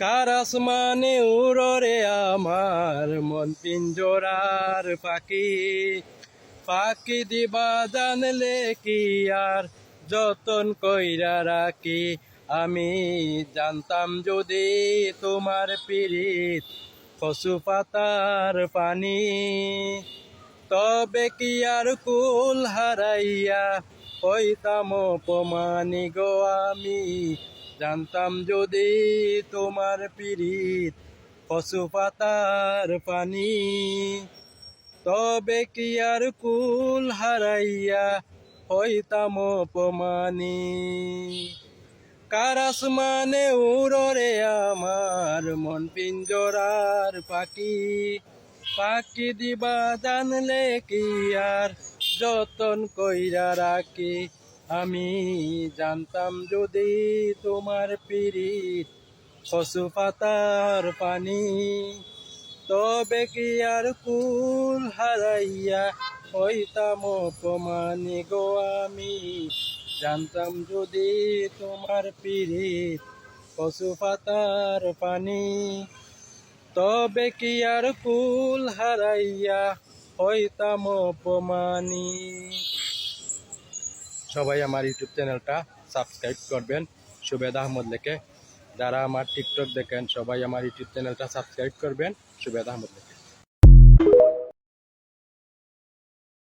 কার আসমানে উড়রে আমার মন পিঞ্জরার পাখি, পাখি দিবা জানলে কি আর যতন কইরা রাখি। আমি জানতাম যদি তোমার পিরিত কচু পাতার পানি, তবে কি আর কুল হারাইয়া হইতাম অপমানি গো। আমি জানতাম যদি তোমার পিরিত কচু পাতার পানি, তবে কি আর কুল হারাইয়া হইতাম অপমানি। কার আসমানে উড়রে আমার মন পিঞ্জরার পাখি, পাখি দিবা জানলে কি আর যতন কইরা রাখি। আমি জানতাম যদি তোমার পিরিত কচু পাতার পানি, তবে কি আর কুল হারাইয়া হইতাম অপমানি গো। আমি জানতাম যদি তোমার পিরিত কচু পাতার পানি, তবে কি আর কুল হারাইয়া হইতাম অপমানি। সবাই আমার ইউটিউব চ্যানেলটা সাবস্ক্রাইব করবেন সুবেদ আহমদ লেখে। যারা আমার টিকটক দেখেন সবাই আমার ইউটিউব চ্যানেলটা সাবস্ক্রাইব করবেন সুবেদ আহমদ লেখে।